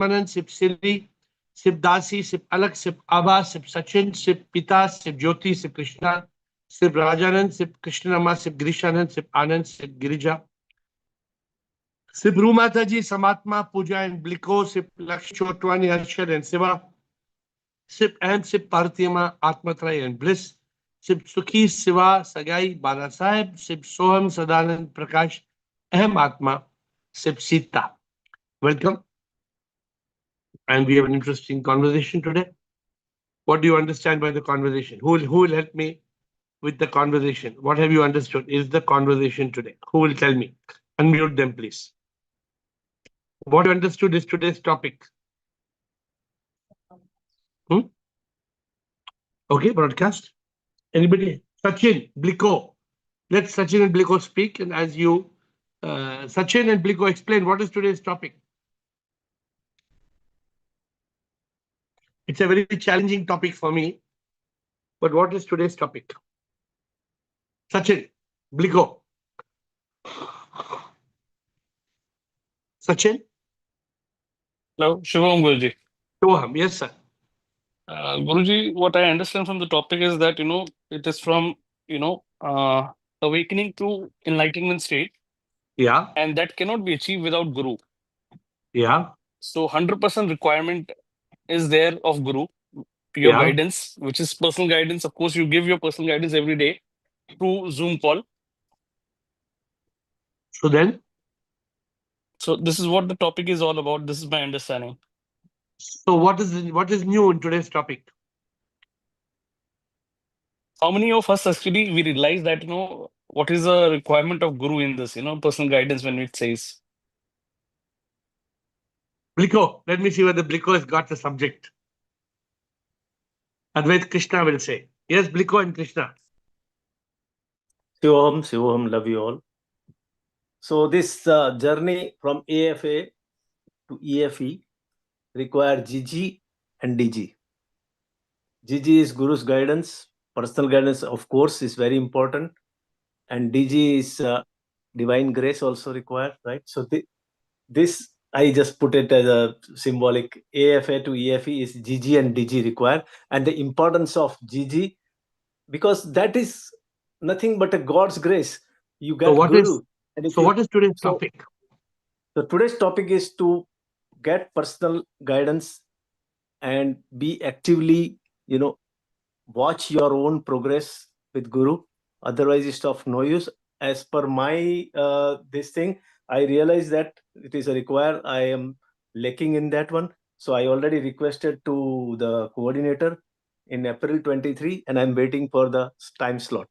Manand, Sip Siri, Sip Dasi, Sip Alak, Sip Abha, Sip Sachin, Sip Pita, Sip Jyoti, Sip Krishna, Sip Rajanand, Sip Krishnamma, Sip Girishanand, Sip Anand, Sip Girija, Sip Rumataji, Samatma, Puja and Bliko, Sip Lakshmi Chotwani, Arshad and Siva, Sip and Sip Partiyama, Atmatray and Bliss, Sip Sukhi, Siva, Sagai, Bala Sahib, Sip Soham, Sadanand, Prakash, Ahem Atma, Sip Sita. Welcome. And we have an interesting conversation today. What do you understand by the conversation? Who will help me with the conversation? What have you understood is the conversation today? Who will tell me? Unmute them, please. What you understood is today's topic. Okay, broadcast. Anybody? Sachin, Bliko. Let Sachin and Bliko speak. And as you, Sachin and Bliko, explain what is today's topic. It's a very challenging topic for me. But what is today's topic? Sachin, Bliko. Sachin? Hello, Shubham Guruji. Shubham, yes, sir. Guruji, what I understand from the topic is that, it is from, awakening to enlightenment state, Yeah, and that cannot be achieved without Guru. yeah, So 100% requirement is there of Guru, your yeah. guidance, which is personal guidance. Of course, you give your personal guidance every day through Zoom call. So then, So this is what the topic is all about. This is my understanding. so what is new in today's topic? How many of us actually we realize that, what is the requirement of Guru in this, personal guidance when it says. Bliko, let me see whether Bliko has got the subject. Advait Krishna will say. Yes, Bliko and Krishna. Shivam, love you all. So this journey from AFA to EFE require GG and DG. GG is Guru's guidance. Personal guidance, of course, is very important. And DG is divine grace also required, right? So this, I just put it as a symbolic. AFA to EFE is GG and DG required. And the importance of GG, because that is nothing but a God's grace. You get Guru. What is today's topic? So today's topic is to get personal guidance and be actively, watch your own progress with Guru. Otherwise, it's of no use. As per my this thing, I realize that it is a require. I am lacking in that one. So I already requested to the coordinator in April 23, and I'm waiting for the time slot.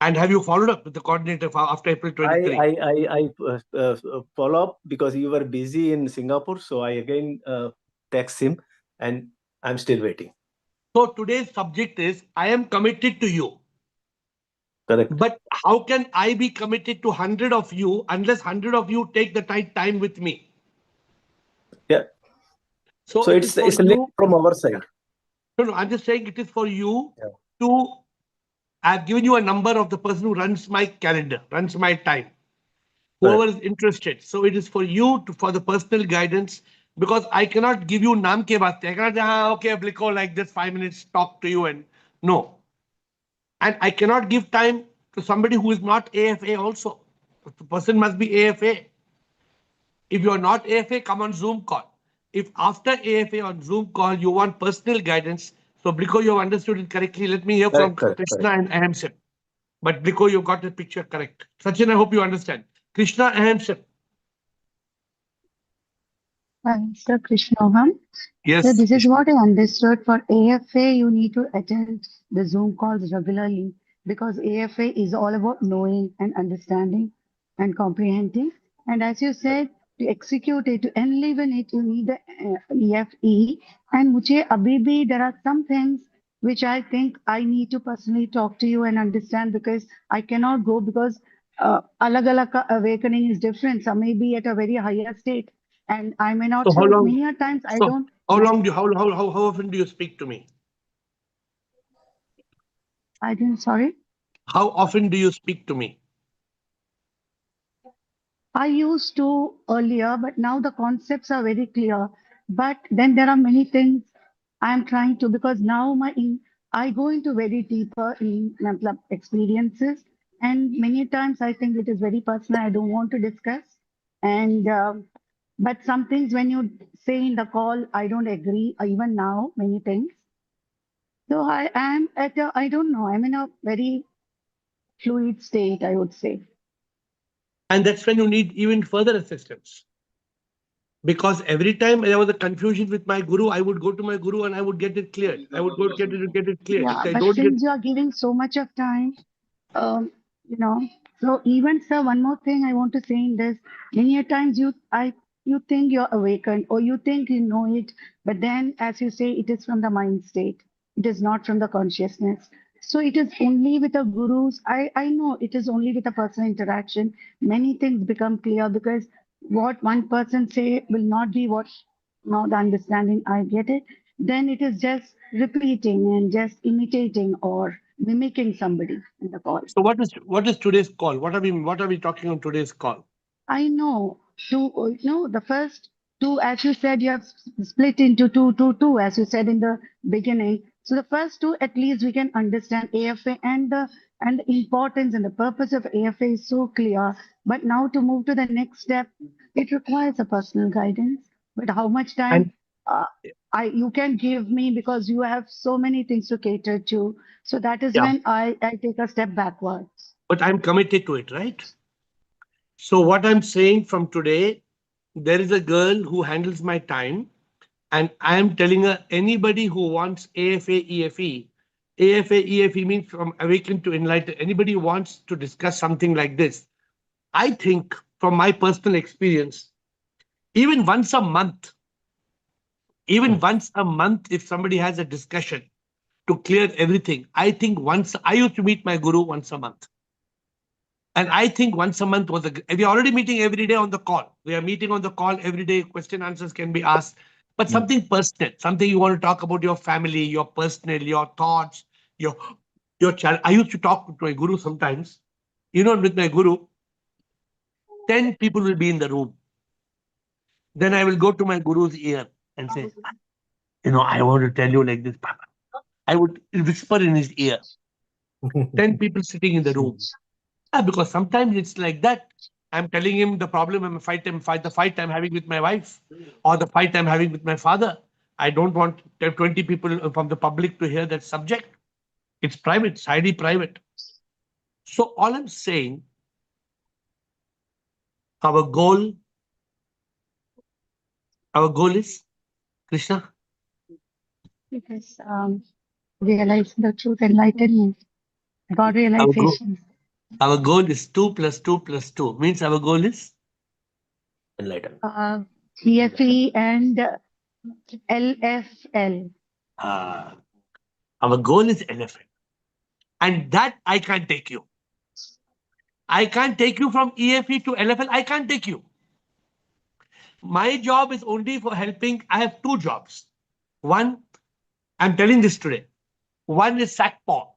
And have you followed up with the coordinator after April 23? I follow up because you were busy in Singapore. So I again text him, and I'm still waiting. So today's subject is, I am committed to you. Correct. But how can I be committed to 100 of you unless 100 of you take the time with me? Yeah. So it's a link from our side. No, I'm just saying it is for you to. I've given you a number of the person who runs my calendar, runs my time. Whoever is interested. So it is for you for the personal guidance, because I cannot give you naam ke baatein. I cannot say, okay, Bliko, like this 5 minutes talk to you, and no. And I cannot give time to somebody who is not AFA also. The person must be AFA. If you are not AFA, come on Zoom call. If after AFA on Zoom call, you want personal guidance, so Bliko, you have understood it correctly. Let me hear from Krishna and Ahamsip. But Bliko, you got the picture correct. Sachin, I hope you understand. Krishna, Ahamsip. Sir Krishna, yes. So this is what I understood. For AFA, you need to attend the Zoom calls regularly, because AFA is all about knowing and understanding and comprehending. And as you said, to execute it, to enliven it, you need the EFE. And Mujhe abhi bhi, there are some things which I think I need to personally talk to you and understand, because I cannot go, because alag ka awakening is different. Some may be at a very higher state, and I may not. So how long? Many times I don't. How long do you, how often do you speak to me? I didn't. Sorry. How often do you speak to me? I used to earlier, but now the concepts are very clear. But then there are many things I'm trying to, because now I go into very deeper in matlab, experiences, and many times I think it is very personal. I don't want to discuss, and but some things when you say in the call, I don't agree. Even now, many things. So I am at a, I don't know. I'm in a very fluid state, I would say. And that's when you need even further assistance. Because every time there was a confusion with my guru, I would go to my guru and I would get it cleared. I would go get it cleared. If Yeah, I but don't get, since you are giving so much of time, um, you know, so even sir, one more thing I want to say in this, many a times you think you're awakened or you think you know it, but then as you say, it is from the mind state. It is not from the consciousness. So it is only with the gurus. I know it is only with a personal interaction. Many things become clear because what one person say will not be what now the understanding I get it. Then it is just repeating and just imitating or mimicking somebody in the call. so what is today's call? What are we talking on today's call? I know the first two, as you said, you have split into two, as you said in the beginning. So the first two, at least we can understand AFA and the importance and the purpose of AFA is so clear. But now to move to the next step, it requires a personal guidance. But how much time And uh, you can give me because you have so many things to cater to. So that is yeah, when I take a step backwards. but I'm committed to it, right? So what I'm saying from today, there is a girl who handles my time, and I am telling her anybody who wants AFA EFE, AFA EFE means from awaken to enlighten. Anybody who wants to discuss something like this, I think from my personal experience, even once a month, even once a month, if somebody has a discussion to clear everything, I think once I used to meet my guru once a month. And I think once a month was we're already meeting every day on the call. We are meeting on the call every day. Question answers can be asked, but something personal, something you want to talk about your family, your personal, your thoughts, your child. I used to talk to my guru sometimes. With my guru, 10 people will be in the room. Then I will go to my guru's ear and say, I want to tell you like this, Papa. I would whisper in his ear. 10 people sitting in the room. Because sometimes it's like that. I'm telling him the problem I'm the fight I'm having with my wife, or the fight I'm having with my father. I don't want 20 people from the public to hear that subject. It's private, it's highly private. So all I'm saying, our goal is, Krishna, Because realizing the truth, enlightenment, God our goal, realization. our goal is 2 plus 2 plus 2. Means our goal is Enlightenment. TFE and LFL. our goal is elephant. And that I can't take you. I can't take you from EFE to LFL. I can't take you. My job is only for helping. I have two jobs. One, I'm telling this today. One is Sackpaw.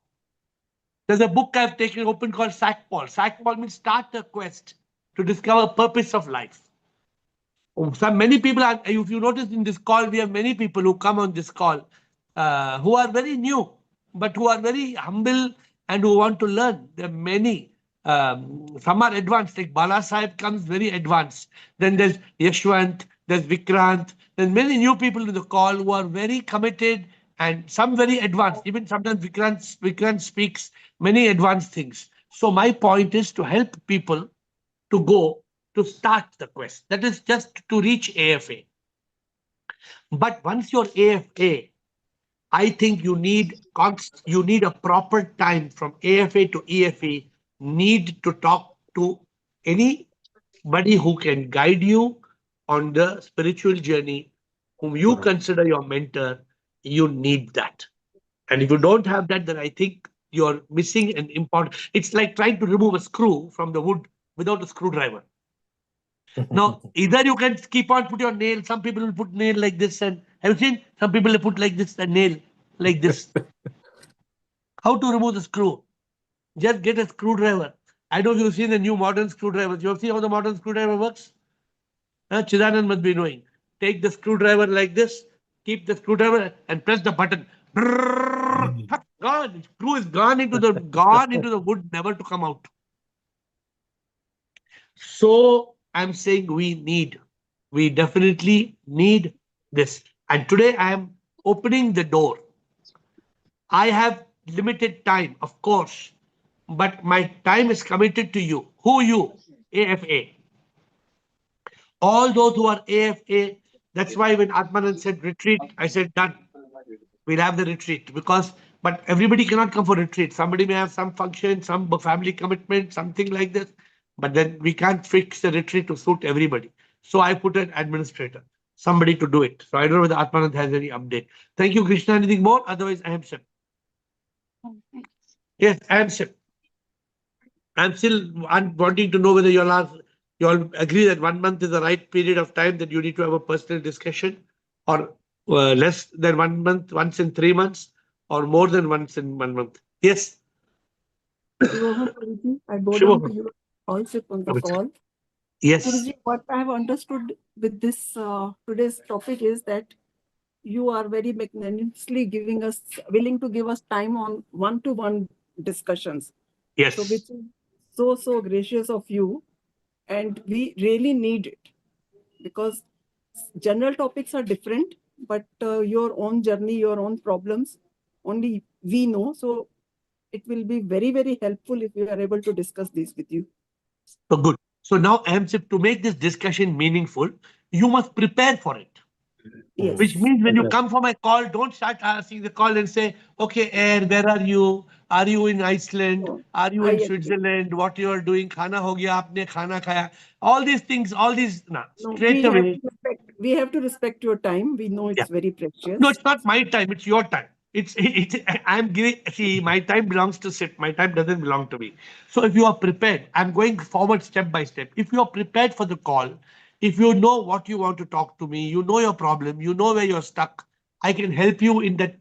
There's a book I've taken open called Sackpaw. Sackpaw means start a quest to discover purpose of life. Many people are, if you notice in this call, we have many people who come on this call who are very new, but who are very humble and who want to learn. There are many. Some are advanced, like Bala Sahib comes very advanced. Then there's Yashwant, there's Vikrant. There's many new people in the call who are very committed and some very advanced. Even sometimes Vikrant speaks many advanced things. So my point is to help people to go to start the quest. That is just to reach AFA. But once you're AFA, I think you need a proper time from AFA to EFA. Need to talk to anybody who can guide you on the spiritual journey, whom you consider your mentor. You need that. And if you don't have that, then I think you're missing an important. It's like trying to remove a screw from the wood without a screwdriver. Now, either you can keep on put your nail. Some people will put nail like this, and have you seen some people will put like this a nail like this? How to remove the screw? Just get a screwdriver. I know you've seen the new modern screwdrivers. You have seen how the modern screwdriver works? Chidanand must be knowing. Take the screwdriver like this, keep the screwdriver and press the button. Brrrr, gone. Screw is gone into the wood, never to come out. So I'm saying we definitely need this. And today I am opening the door. I have limited time, of course, but my time is committed to you. Who you? AFA. All those who are AFA, that's why when Atmanand said retreat, I said done. We'll have the retreat but everybody cannot come for retreat. Somebody may have some function, some family commitment, something like this. But then we can't fix the retreat to suit everybody. So I put an administrator, somebody to do it. So I don't know whether Atmanand has any update. Thank you, Krishna. Anything more? Otherwise, I am set. Yes, I am set. I'm still wanting to know whether you all agree that 1 month is the right period of time that you need to have a personal discussion, or less than 1 month, once in 3 months, or more than once in 1 month. Yes. Shivoham Guruji, I bow Shivoham. down to you also on the call. Yes. Guruji, what I have understood with this today's topic is that you are very magnanimously willing to give us time on one-to-one discussions. Yes. So which is so gracious of you, and we really need it, because general topics are different, but your own journey, your own problems, only we know. So it will be very, very helpful if we are able to discuss this with you. So good. So now, to make this discussion meaningful, you must prepare for it. Yes. Which means when you come for my call, don't start asking the call and say, okay, AiR, where are you? Are you in Iceland? Are you in Switzerland? What you are doing? Khana ho gaya, aapne khana khaya. All these things, straight away. We have to respect your time. We know it's very precious. No, it's not my time. It's your time. I'm giving, see, my time belongs to SIP. My time doesn't belong to me. So if you are prepared, I'm going forward step by step. If you are prepared for the call, if you know what you want to talk to me, you know your problem, you know where you're stuck, I can help you in that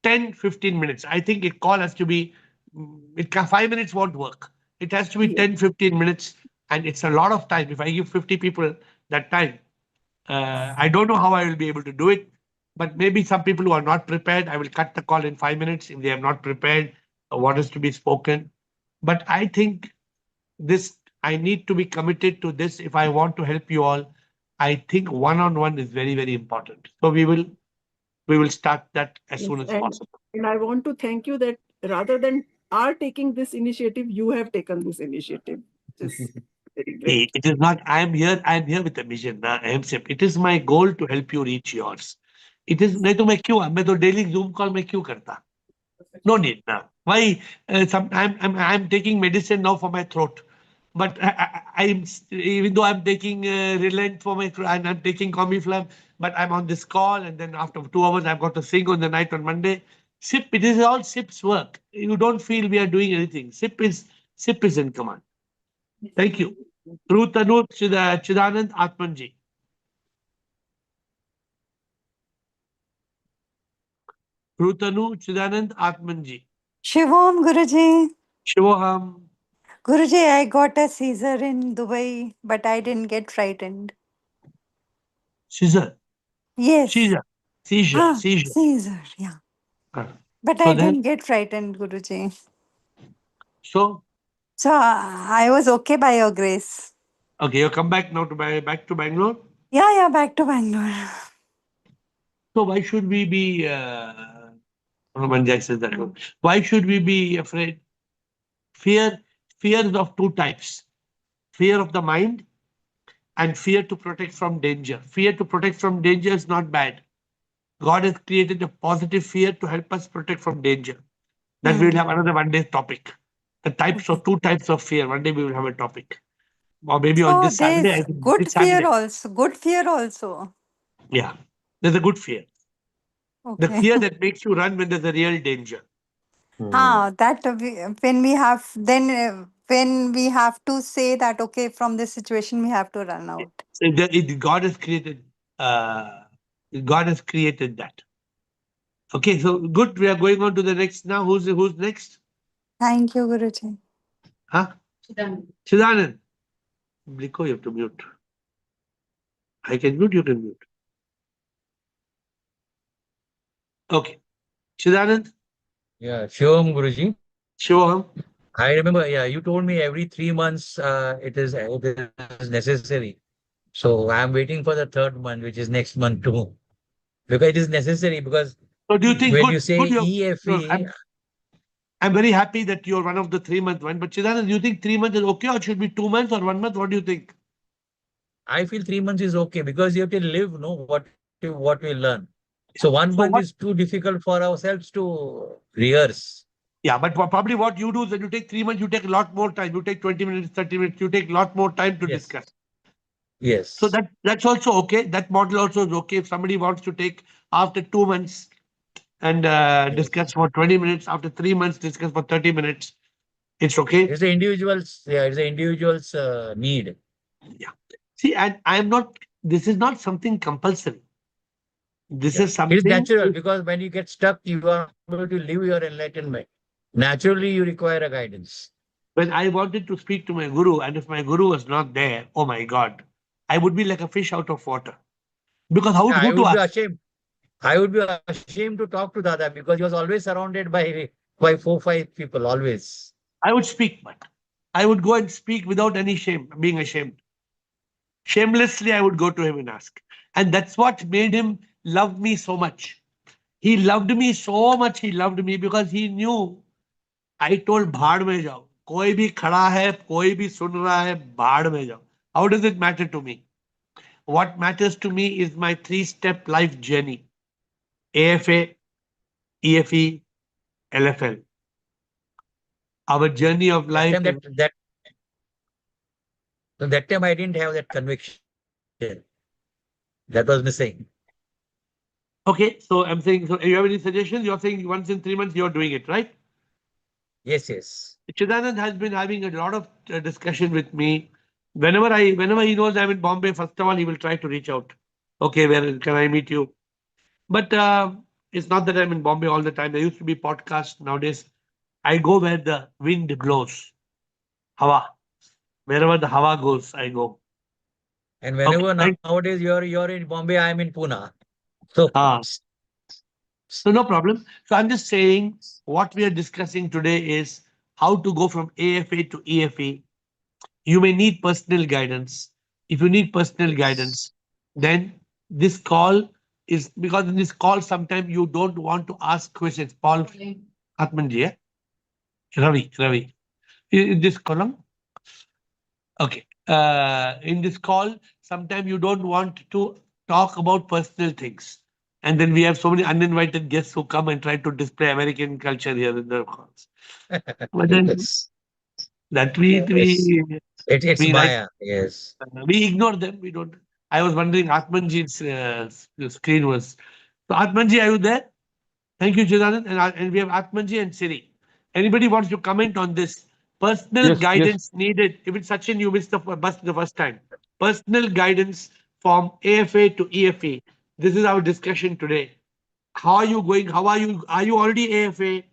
10, 15 minutes. I think a call has to be, 5 minutes won't work. It has to be 10, 15 minutes. And it's a lot of time. If I give 50 people that time, I don't know how I will be able to do it, but maybe some people who are not prepared, I will cut the call in 5 minutes if they have not prepared what is to be spoken. But I think I need to be committed to this if I want to help you all. I think one-on-one is very, very important. So we will start that as soon as possible. And I want to thank you that rather than our taking this initiative, you have taken this initiative. It is not, I am here with a mission. It is my goal to help you reach yours. It is, मैं तो daily Zoom call में क्यों करता? No need now. Why? I'm taking medicine now for my throat. But even though I'm taking Relent for my throat, and I'm taking Comiflam, but I'm on this call, and then after 2 hours, I've got to sing on the night on Monday. SIP, it is all SIP's work. You don't feel we are doing anything. SIP is in command. Thank you. Trutanu Chidanand Atmanji. Trutanu Chidanand Atmanji. Shivom Guruji. Shivoham. Guruji, I got a seizure in Dubai, but I didn't get frightened. Seizure. Yes. Seizure. Seizure, yeah. But So I didn't get frightened, Guruji. So I was okay by your grace. Okay, you come back now back to Bangalore? Yeah, back to Bangalore. So why should we be Roman Jack says that. Why should we be afraid? Fear is of two types. Fear of the mind and fear to protect from danger. Fear to protect from danger is not bad. God has created a positive fear to help us protect from danger. That we will have another one day topic. The two types of fear. One day we will have a topic. Or maybe on this Saturday. I think good fear also. Good fear also. Yeah. There's a good fear. Okay. The fear that makes you run when there's a real danger. When we have to say that, okay, from this situation we have to run out. God has created that. Okay, so good. We are going on to the next now. Who's next? Thank you, Guruji. Huh? Chidanand. Bliko, you have to mute. I can mute, you can mute. Okay. Chidanand, Yeah, Shivam Guruji. show him. I remember, yeah, you told me every 3 months it is necessary. So I'm waiting for the third month, which is next month too. Because it is necessary because So do you think when good? you say Good. No, EFE, I'm very happy that you're one of the 3 month one. But Chidanand, do you think 3 months is okay, or should be 2 months or 1 month? What do you think? I feel 3 months is okay because you have to live, no, what we learn. So one So month what? is too difficult for ourselves to rehearse. Yeah, but probably what you do is when you take 3 months, you take a lot more time. You take 20 minutes, 30 minutes. You take a lot more time to Yes. discuss. So Yes. that's also okay. That model also is okay. If somebody wants to take after 2 months and discuss for 20 minutes, after 3 months, discuss for 30 minutes, it's okay. It's the individual's, yeah, it's the individual's need. Yeah. See, and I'm not, this is not something compulsory. This Yeah. is It's something, natural because when you get stuck, you are able to live your enlightenment. Naturally, you require a guidance. when I wanted to speak to my guru, and if my guru was not there, oh my God, I would be like a fish out of water. Because Yeah, I who to would be ask? ashamed. I would be ashamed to talk to Dada because he was always surrounded by 4, 5 people, always. I would speak, but I would go and speak without any shame, being ashamed. Shamelessly, I would go to him and ask. And that's what made him love me so much. He loved me so much, he loved me because he knew I told भाड़ में जाओ कोई भी खड़ा है कोई भी सुन रहा है भाड़ में जाओ. How does it matter to me? What matters to me is my 3-step life journey. AFA, EFE, LFL. Our journey of That life time is that time I didn't have that conviction. That was missing. okay. So I'm saying, so you have any suggestions? You're saying once in 3 months you're doing it, right? Yes, yes. Chidanand has been having a lot of discussion with me. Whenever he knows I'm in Bombay, first of all, he will try to reach out. Okay, where can I meet you? But it's not that I'm in Bombay all the time. There used to be podcasts. Nowadays, I go where the wind blows. Hawa. Wherever the Hawa goes, I go. And Okay. whenever nowadays you're in Bombay, I'm in Pune. So So no problem. So I'm just saying what we are discussing today is how to go from AFA to EFE. You may need personal guidance. If you need personal guidance, then this call is because in this call sometimes you don't want to ask questions. Paul Atmanji, eh? Ravi. In this column, okay. In this call, sometimes you don't want to talk about personal things. And then we have so many uninvited guests who come and try to display American culture here in the calls. But then yes. that Yes. It's we like Maya. Yes. we ignore them. We don't. I was wondering Atmanji's screen was. So Atmanji, are you there? Thank you, Chidanand. And we have Atmanji and Siri. Anybody wants to comment on this? Personal guidance needed. Even Sachin, you missed the bus the first time. Personal guidance from AFA to EFA. This is our discussion today. How are you going? How are you? Are you already AFA?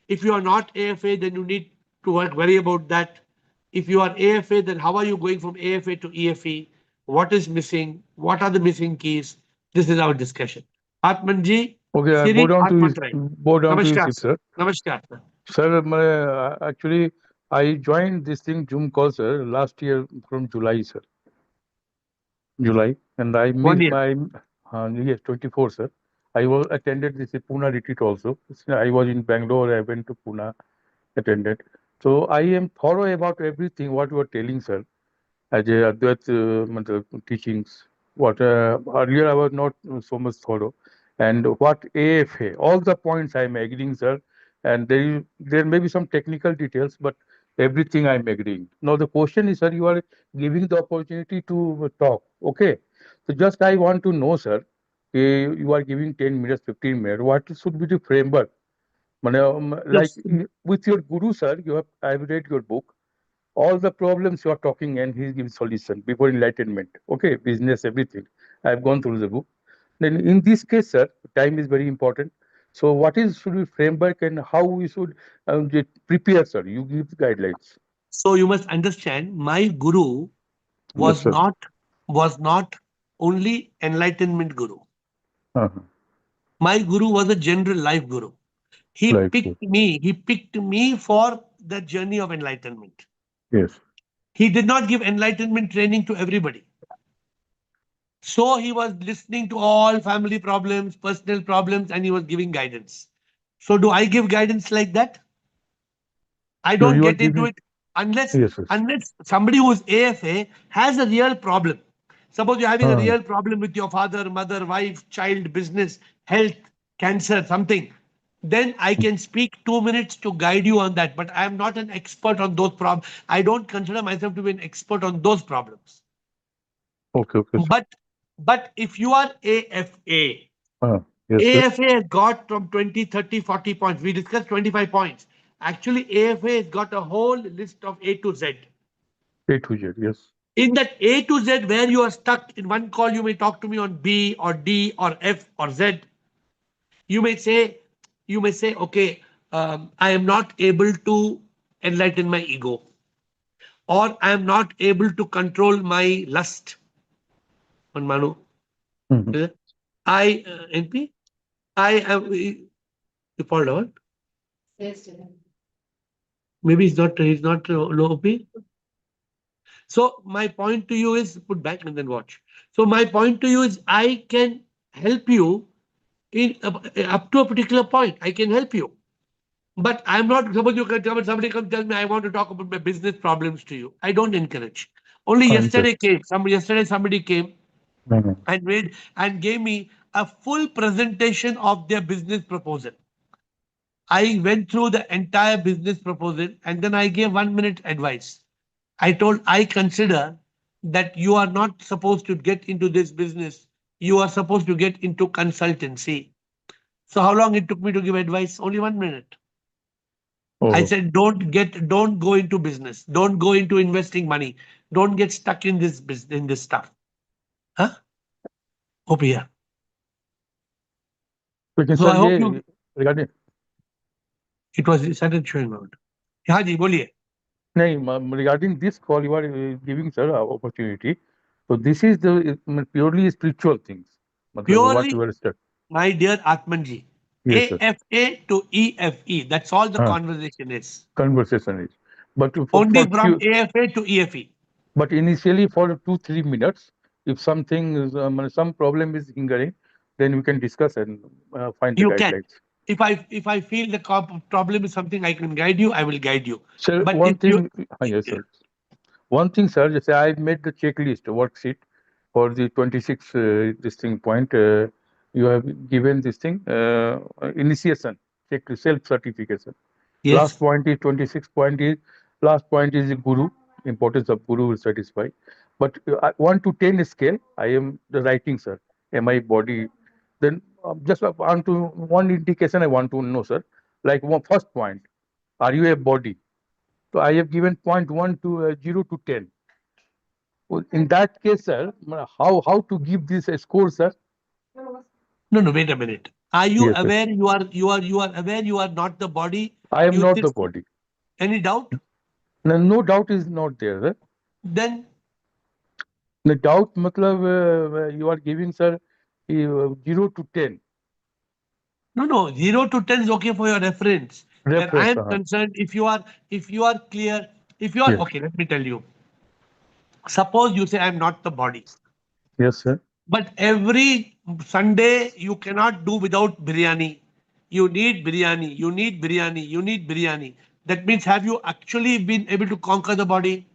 If you are not AFA, then you need to worry about that. If you are AFA, then how are you going from AFA to EFE? What is missing? What are the missing keys? This is our discussion. Atmanji, Okay, I Siri, bow down to your Namaskar. seat, sir. Namaskar. Sir, actually, I joined this thing Zoom call, sir, last year from July, sir. July, and I 1 missed year. my yes, 24, sir. I was attended this Pune retreat also. I was in Bangalore. I went to Pune, attended. So I am thorough about everything what you are telling, sir. As a Advait teachings. What earlier I was not so much thorough, and what AFA, all the points I am agreeing, sir. And there may be some technical details, but everything I am agreeing. Now the question is, sir, you are giving the opportunity to talk. Okay, so just I want to know, sir, you are giving 10 minutes, 15 minutes. What should be the framework? Like Yes. with your guru, sir, I have read your book, all the problems you are talking and he gives solution before enlightenment. Okay, business, everything. I've gone through the book. Then in this case, sir, time is very important. So what is should be framework and how we should prepare, sir? You give guidelines. So you must understand, my guru Yes, sir. was not only enlightenment guru. Uh-huh. My guru was a general life guru. He Like, picked me for the journey of enlightenment. yes. He did not give enlightenment training to everybody. So he was listening to all family problems, personal problems, and he was giving guidance. So do I give guidance like that? I No, don't you are get into giving. it unless Yes, yes. somebody who is AFA has a real problem. Suppose you're having a Uh, real problem with your father, mother, wife, child, business, health, cancer, something. Then I can speak 2 minutes to guide you on that. But I am not an expert on those problems. I don't consider myself to be an expert on those problems. okay, okay, sir. But if you are AFA, Yes, sir. AFA has got from 20, 30, 40 points. We discussed 25 points. Actually, AFA has got a whole list of A to Z. A to Z, yes. In that A to Z, where you are stuck in one call, you may talk to me on B or D or F or Z. You may say, okay, I am not able to enlighten my ego, or I am not able to control my lust. On Manu, Mhm. I NP, I am. You followed out? Yes. Maybe he's not low OP. So my point to you is, put back and then watch. So my point to you is, I can help you in up to a particular point. I can help you, but I'm not. Suppose you can somebody come tell me I want to talk about my business problems to you. I don't encourage. Only Yes. yesterday somebody came Mhm. and gave me a full presentation of their business proposal. I went through the entire business proposal and then I gave 1 minute advice. I told, I consider that you are not supposed to get into this business. You are supposed to get into consultancy. So how long it took me to give advice? Only 1 minute. I Oh, said, don't go into business. Don't go into investing money. Don't get stuck in this business, in this stuff. Huh? Over here. लेकिन So sir I hope ये you, regarding it was started showing out. हाँ जी बोलिए. नहीं regarding this call you are giving sir opportunity, so this is the purely spiritual things, मतलब what you Purely, are stuck. my dear Atmanji, Yes, sir. AFA to EFE. That's all the Huh. conversation is. Conversation is, but Only for from few, AFA to EFE. but initially for 2-3 minutes, if something is some problem is hindering, then we can discuss and find the You can. guidelines. If I feel the problem is something I can guide you, I will guide you. Sir, But one if you, thing, yes, sir. One thing, sir, just I made the checklist worksheet for the 26 this thing point. You have given this thing initiation check self certification. yes, Last point is 26 point is last point is the guru, importance of guru will satisfy. But 1 to 10 scale, I am the writing, sir. Am I body? Then just on to one indication I want to know, sir. Like first point, are you a body? So I have given point 1 to 0 to 10. Well, in that case, sir, how to give this a score, sir? no, wait a minute. Are you Yes, sir. aware you are aware you are not the body? I am You not the this, body. any doubt? No, no doubt is not there, sir. Then The doubt, matlab, you are giving, sir, 0 to 10. no, 0 to 10 is okay for your reference. Where I Reference. am concerned, if you are clear, if you are Yes. okay, let me tell you. Suppose you say I am not the body. Yes, sir. But every Sunday you cannot do without biryani. You need biryani, you need biryani, you need biryani. That means, have you actually been able to conquer the body?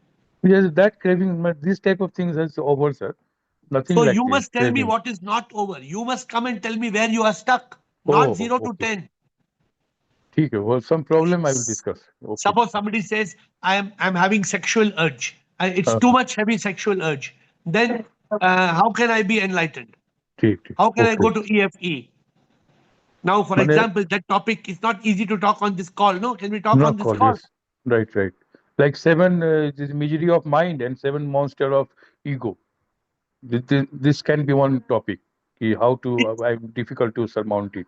Yes, that craving, this type of things is over, sir. Nothing So like you this must tell me craving. what is not over. You must come and tell me where you are stuck, not Oh, 0 to okay. 10. ठीक है. Well, some problem I will discuss. Okay. Suppose somebody says, I'm having sexual urge. It's Uh, too much heavy sexual urge. Then how can I be enlightened? ठीक. How can I Okay. go to EFE? Now, for Mane, example, that topic is not easy to talk on this call. No, can we talk no on this call, call? yes. Right. Like 7 this misery of mind and 7 monster of ego. This can be one topic. How to, It, I'm difficult to surmount it.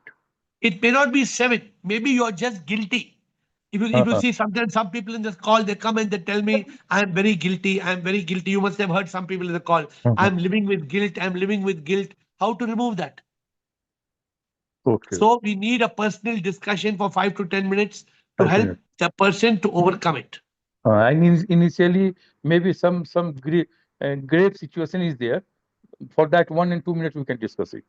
it may not be 7. Maybe you are just guilty. If you see, sometimes some people in this call, they come and they tell me, I am very guilty. I am very guilty. You must have heard some people in the call. I'm living with guilt. I'm living with guilt. How to remove that? Okay. So we need a personal discussion for 5 to 10 minutes to 5 help minutes. the person to overcome it. And initially, maybe some grave situation is there. For that 1 and 2 minutes, we can discuss it.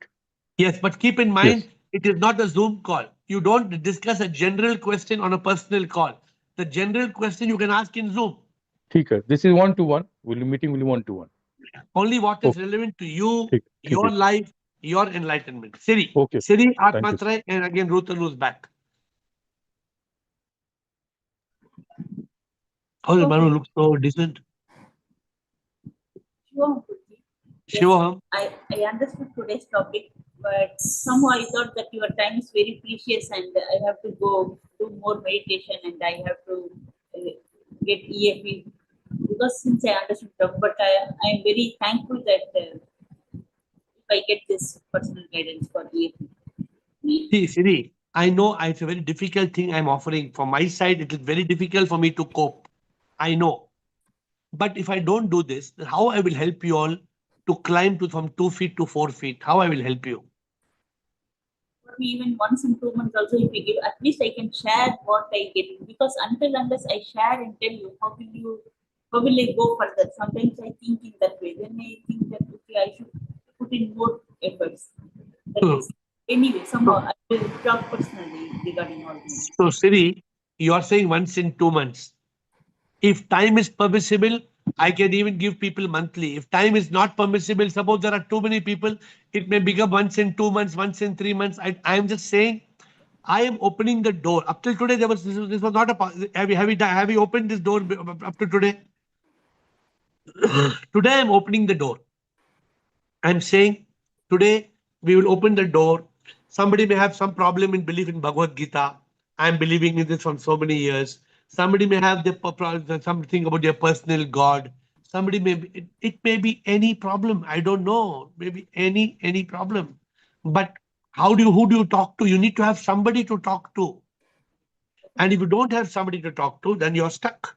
Yes, but keep in mind, Yes. it is not a Zoom call. You don't discuss a general question on a personal call. The general question you can ask in Zoom. Okay. This is 1-to-1. Meeting will be 1-to-1. Only what is Okay. relevant to you, ठीक, your ठीक. life, your enlightenment. Siri, Okay. Siri, Thank you. Atmatray, and again Ruth back. How does Manu look so decent? Shivam. I understood today's topic, but somehow I thought that your time is very precious and I have to go do more meditation and I have to get EFE because since I understood them, but I am very thankful that if I get this personal guidance for EFE. See, Siri, I know it's a very difficult thing I'm offering. From my side, it is very difficult for me to cope. I know. But if I don't do this, then how I will help you all to climb from 2 feet to 4 feet? How I will help you? For me, even once in 2 months also, if you give, at least I can share what I get. Because unless I share and tell you, how will I go further? Sometimes I think in that way. Then I think that okay, I should put in more efforts. Anyway, somehow I will talk personally regarding all this. So, Siri, you are saying once in 2 months. If time is permissible, I can even give people monthly. If time is not permissible, suppose there are too many people, it may become once in 2 months, once in 3 months. I am just saying, I am opening the door. Up till today, this was not a. Have you opened this door up to today? Today, I am opening the door. I'm saying today we will open the door. Somebody may have some problem in belief in Bhagavad Gita. I'm believing in this for so many years. Somebody may have something about their personal God. Somebody it may be any problem. I don't know. Maybe any problem. But who do you talk to? You need to have somebody to talk to. And if you don't have somebody to talk to, then you're stuck.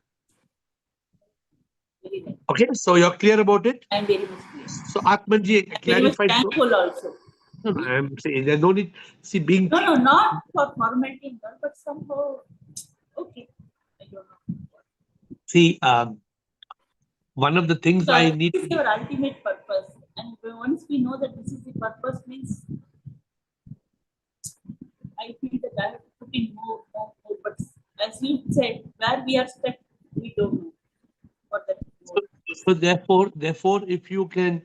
Okay, so you're clear about it? I'm very much clear. So Atmanji clarified. Very much thankful also. No, I'm saying there's no need. See, being No, not for formality, but somehow okay. I don't know. See, one of the things So I need. this is your ultimate purpose, and once we know that this is the purpose, means I feel that I have to put in more. But as you said, where we are stuck, we don't know what that. So therefore, if you can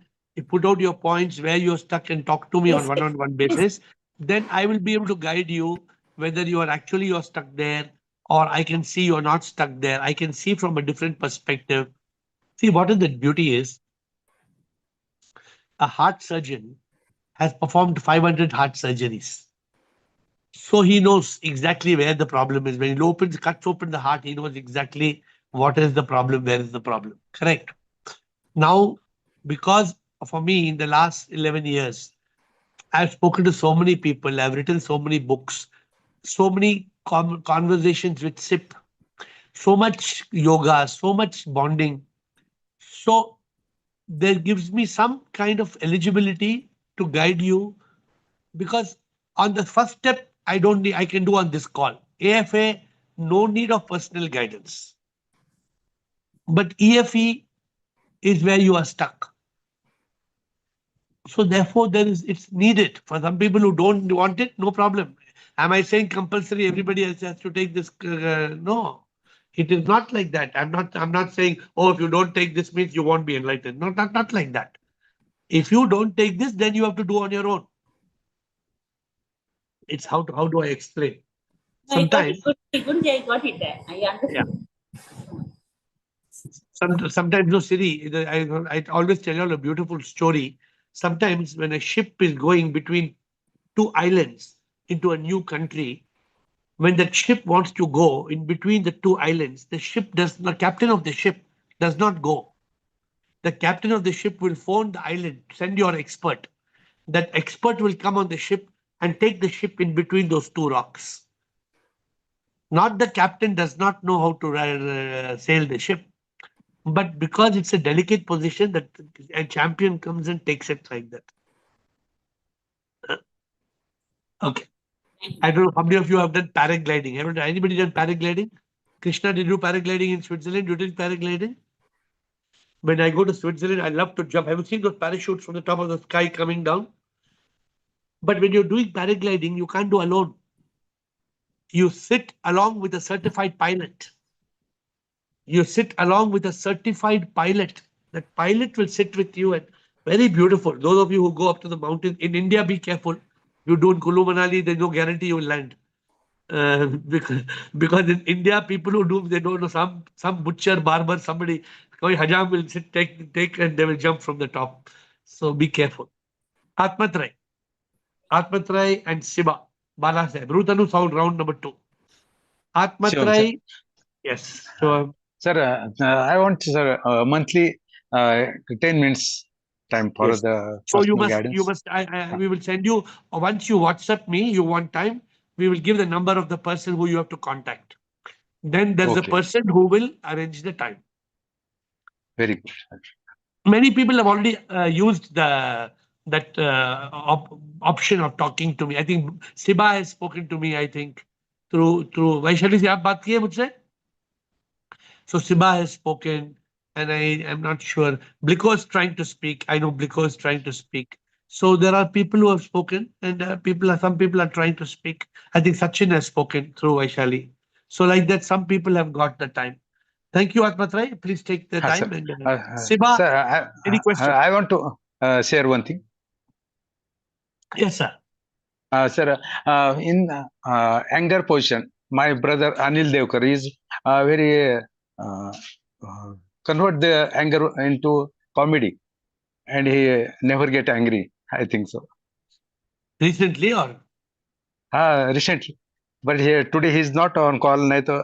put out your points where you're stuck and talk to me on one-on-one basis, then I will be able to guide you whether you're stuck there or I can see you're not stuck there. I can see from a different perspective. See, what is the beauty is a heart surgeon has performed 500 heart surgeries. So he knows exactly where the problem is. When he cuts open the heart, he knows exactly what is the problem, where is the problem. Correct. Now, because for me, in the last 11 years, I've spoken to so many people, I've written so many books, so many conversations with SIP, so much yoga, so much bonding. So that gives me some kind of eligibility to guide you, because on the first step, I can do on this call. AFA, no need of personal guidance. But EFE is where you are stuck. So therefore, it's needed for some people who don't want it. No problem. Am I saying compulsory everybody else has to take this? No, it is not like that. I'm not saying, oh, if you don't take this means you won't be enlightened. No, not like that. If you don't take this, then you have to do on your own. It's how do I explain? Sometimes I got it. I understand. Yeah. Sometimes, no, Siri, I always tell you all a beautiful story. Sometimes when a ship is going between two islands into a new country, when that ship wants to go in between the two islands, the captain of the ship does not go. The captain of the ship will phone the island, send your expert. That expert will come on the ship and take the ship in between those two rocks. Not the captain does not know how to sail the ship, but because it's a delicate position that a champion comes and takes it like that. Okay. I don't know how many of you have done paragliding. Haven't anybody done paragliding? Krishna, did you do paragliding in Switzerland? You did paragliding? When I go to Switzerland, I love to jump. Have you seen those parachutes from the top of the sky coming down? But when you're doing paragliding, you can't do alone. You sit along with a certified pilot. You sit along with a certified pilot. That pilot will sit with you, and very beautiful. Those of you who go up to the mountain in India, be careful. You do in Kulu Manali, there's no guarantee you will land. Because in India, people who do, they don't know, some butcher, barber, somebody, Hajam will sit, take, and they will jump from the top. So be careful. Atmatrai and Shiba, Bala Sahib. Rutanu sound round number 2. Atmatrai, yes. So, sir, I want, sir, monthly 10 minutes time for yes. the So you personal must, guidance. we will send you, once you WhatsApp me, you want time, we will give the number of the person who you have to contact. Then there's a Okay. person who will arrange the time. Very good. Many people have already used that option of talking to me. I think Siba has spoken to me, I think, through Vaishali se aap baat ki hai mujhse? So Siba has spoken, and I am not sure. Bliko is trying to speak. I know Bliko is trying to speak. So there are people who have spoken, and some people are trying to speak. I think Sachin has spoken through Vaishali. So like that, some people have got the time. Thank you, Atmatrai. Please take the time. Sir, And Siba, sir, any question? I want to share one thing. Yes, sir. Sir, in anger position, my brother Anil Devkar is very convert the anger into comedy, and he never get angry. I think so. Recently or? Recently, but today he is not on call. नहीं तो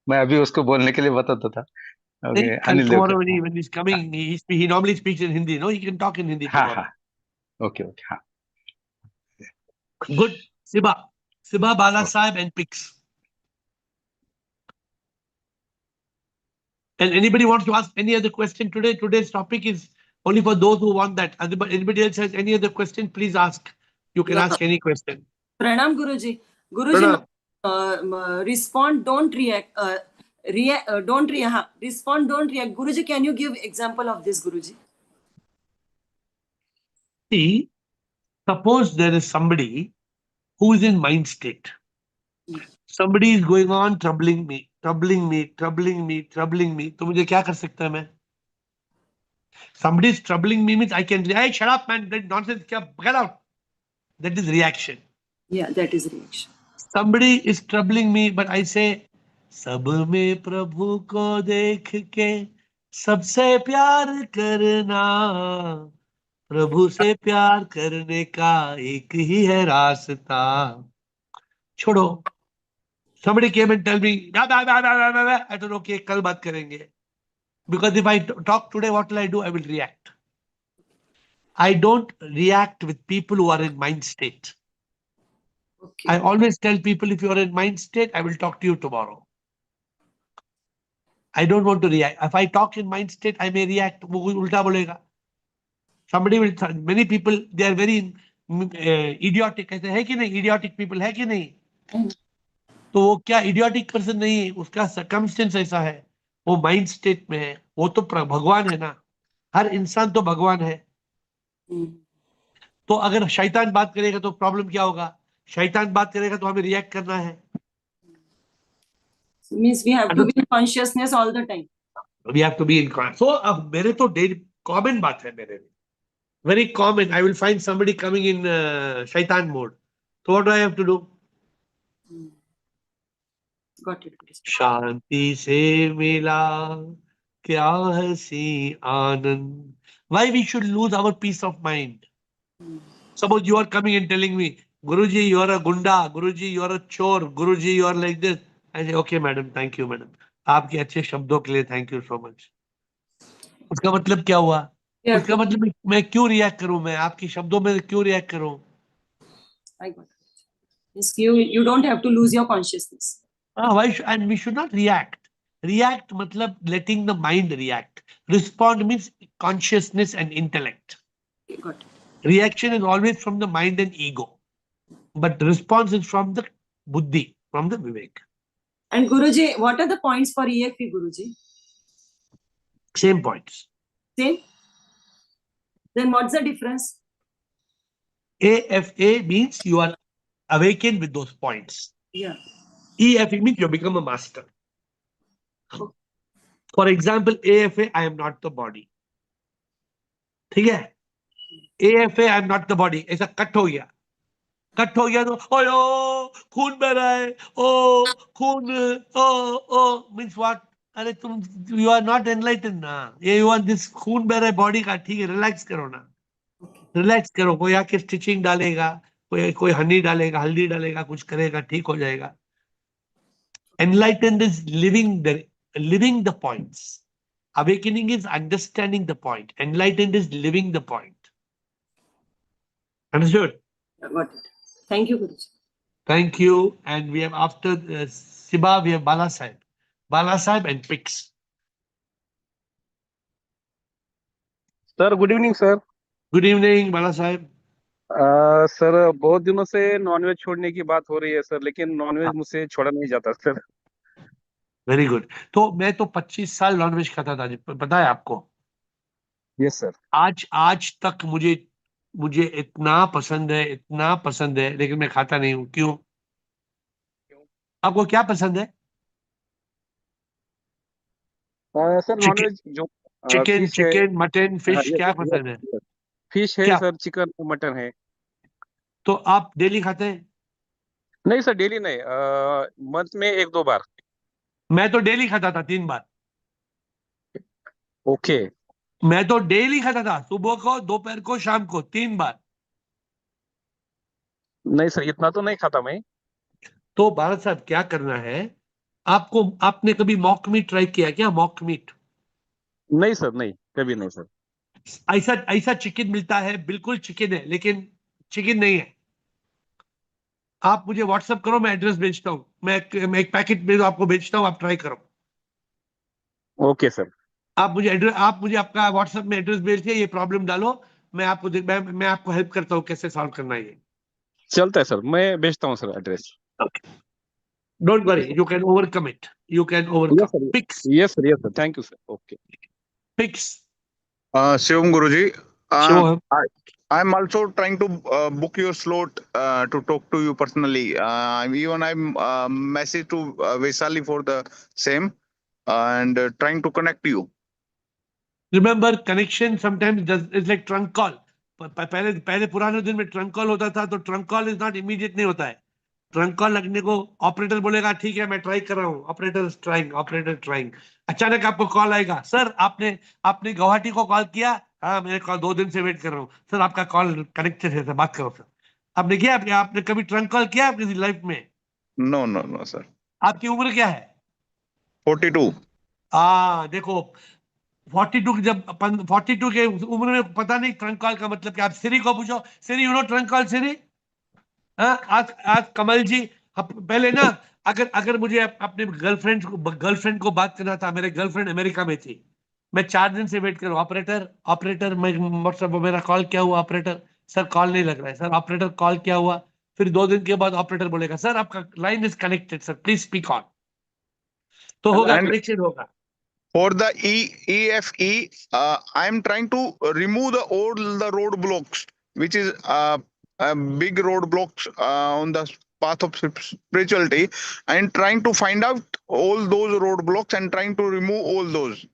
मैं अभी उसको बोलने के लिए बताता था. Okay, Anil Devkar. Tomorrow when he's coming, he normally speaks in Hindi. No, he can talk in Hindi tomorrow. Okay. Good. Siba, Bala Sahib and Pix. And anybody wants to ask any other question today? Today's topic is only for those who want that. Anybody else has any other question? Please ask. You can ask any question. Pranam Guruji. Guruji, respond, don't react. Don't react. Respond, don't react. Guruji, can you give example of this, Guruji? See, suppose there is somebody who is in mind state. Somebody is going on troubling me. तो मुझे क्या कर सकता है मैं? Somebody is troubling me means I can say, hey, shut up, man, that nonsense, get out. That is reaction. Yeah, that is reaction. Somebody is troubling me, but I say, सब में प्रभु को देख के सबसे प्यार करना, प्रभु से प्यार करने का एक ही है रास्ता. छोड़ो. Somebody came and tell me, I don't know, okay, कल बात करेंगे. Because if I talk today, what will I do? I will react. I don't react with people who are in mind state. Okay. I always tell people, if you are in mind state, I will talk to you tomorrow. I don't want to react. If I talk in mind state, I may react. Ulta bolega. Somebody will, many people, they are very idiotic. I say, hai ki nahi? Idiotic people, hai ki nahi? तो वो क्या idiotic person नहीं है, उसका circumstance ऐसा है, वो mind state में है, वो तो भगवान है ना, हर इंसान तो भगवान है. तो अगर शैतान बात करेगा तो प्रॉब्लम क्या होगा? शैतान बात करेगा तो हमें रिएक्ट करना है. Means we have to be in consciousness all the time. We have to be in consciousness. So अब मेरे तो common बात है मेरे लिए. Very common. I will find somebody coming in shaitan mode. So what do I have to do? Got it. शांति से मिला क्या हसी आनंद. Why we should lose our peace of mind? Suppose you are coming and telling me, Guruji, you are a gunda, Guruji, you are a chore, Guruji, you are like this. I say, okay, madam, thank you, madam. आपके अच्छे शब्दों के लिए thank you so much. उसका मतलब क्या हुआ? उसका मतलब मैं क्यों रिएक्ट करूं? मैं आपके शब्दों में क्यों रिएक्ट करूं? I got it. You don't have to lose your consciousness. And we should not react. React matlab letting the mind react. Respond means consciousness and intellect. Okay, got it. Reaction is always from the mind and ego, but response is from the buddhi, from the vivek. And Guruji, what are the points for EFE, Guruji? Same points. Same. Then what's the difference? AFA means you are awakened with those points. Yeah. EFE means you become a master. For example, AFA, I am not the body. ठीक है? AFA, I am not the body. ऐसा cut हो गया तो OYO खून बह रहा है ओ खून ओ means what? अरे तुम you are not enlightened ना. You want this खून बह रहा है बॉडी का, ठीक है, रिलैक्स करो ना. रिलैक्स करो. कोई आके स्टिचिंग डालेगा, कोई हनी डालेगा, हल्दी डालेगा, कुछ करेगा, ठीक हो जाएगा. Enlightened is living the points. Awakening is understanding the point. Enlightened is living the point. Understood? Got it. Thank you, Guruji. Thank you. And we have after Siba, we have Bala Sahib. Bala Sahib and Pix. Sir good evening sir. Good evening, Bala Sahib. Sir बहुत दिनों से nonveg छोड़ने की बात हो रही है sir, लेकिन नॉनवेज मुझसे छोड़ा नहीं जाता सर. Very good. तो मैं तो 25 साल नॉनवेज खाता था, पता है आपको? Yes sir. आज तक मुझे इतना पसंद है, लेकिन मैं खाता नहीं हूँ. क्यों? आपको क्या पसंद है? सर नॉनवेज जो चिकन, मटन, फिश, क्या पसंद है? फिश है क्या? सर, चिकन, मटन है. तो आप डेली खाते हैं? नहीं सर, डेली नहीं, मंथ में 1-2 बार. मैं तो डेली खाता था 3 बार. ओके. मैं तो डेली खाता था, सुबह को, दोपहर को, शाम को 3 बार. नहीं सर, इतना तो नहीं खाता मैं. तो भारत साहब क्या करना है आपने कभी मॉक मीट ट्राई किया क्या? मॉक मीट नहीं सर, नहीं, कभी नहीं सर. ऐसा चिकन मिलता है, बिल्कुल चिकन है, लेकिन चिकन नहीं है. आप मुझे व्हाट्सएप करो, मैं एड्रेस भेजता हूँ. मैं एक पैकेट में आपको भेजता हूँ, आप ट्राई करो. Okay sir. आप मुझे आपका व्हाट्सएप में एड्रेस भेजिए, ये प्रॉब्लम डालो, मैं आपको हेल्प करता हूँ कैसे सॉल्व करना है ये. चलता है सर, मैं भेजता हूँ sir address. Don't worry, you can overcome it. You can overcome. Yes, sir. Pix. Yes, sir. Yes, sir. Thank you, sir. Okay. Pix. Shivam Guruji, Shivam. I'm also trying to book your slot to talk to you personally. Even I'm message to Vaisali for the same and trying to connect you. Remember, connection sometimes is like trunk call. पहले पुराने दिन में trunk call होता था, तो trunk call is not immediate नहीं होता है. ट्रंक कॉल लगने को ऑपरेटर बोलेगा ठीक है मैं ट्राई कर रहा हूँ, ऑपरेटर ट्राइंग. अचानक आपको कॉल आएगा, सर आपने गुवाहाटी को कॉल किया? हाँ, मेरे कॉल 2 दिन से वेट कर रहा हूँ. सर आपका कॉल कनेक्टेड है, बात करो सर. आपने किया? आपने कभी ट्रंक कॉल किया आपकी लाइफ में? No sir. आपकी उम्र क्या है? 42. देखो 42 जब 42 के उम्र में पता नहीं ट्रंक कॉल का मतलब क्या. आप सिरी को पूछो, सिरी यू नो ट्रंक कॉल? सिरी आज कमल जी, पहले ना अगर मुझे अपने गर्लफ्रेंड को बात करना था, मेरे गर्लफ्रेंड अमेरिका में थी, मैं 4 दिन से वेट कर रहा हूँ. ऑपरेटर मैं व्हाट्सएप पर मेरा कॉल क्या हुआ? ऑपरेटर सर कॉल नहीं लग रहा है. सर ऑपरेटर कॉल क्या हुआ? फिर 2 दिन के बाद ऑपरेटर बोलेगा सर आपका line is connected sir, please speak on. तो होगा, कनेक्शन होगा. For the EFE, I am trying to remove all the roadblocks, which is big roadblocks on the path of spirituality. I am trying to find out all those roadblocks and trying to remove all those.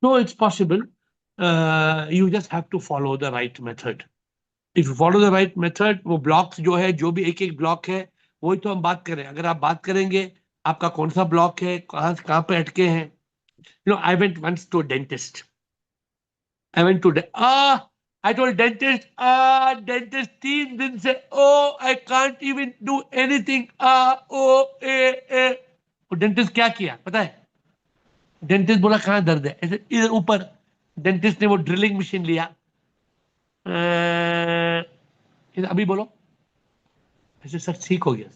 No, it's possible. You just have to follow the right method. If you follow the right method, वो blocks जो है, जो भी एक block है, वही तो हम बात करें. अगर आप बात करेंगे आपका कौन सा ब्लॉक है, कहाँ पे अटके हैं. I went once to a dentist. I told dentist 3 दिन से I can't even do anything. Dentist क्या किया पता है? डेंटिस्ट बोला कहाँ दर्द है, ऐसे इधर ऊपर. डेंटिस्ट ने वो ड्रिलिंग मशीन लिया, अभी बोलो ऐसे सर ठीक हो गया.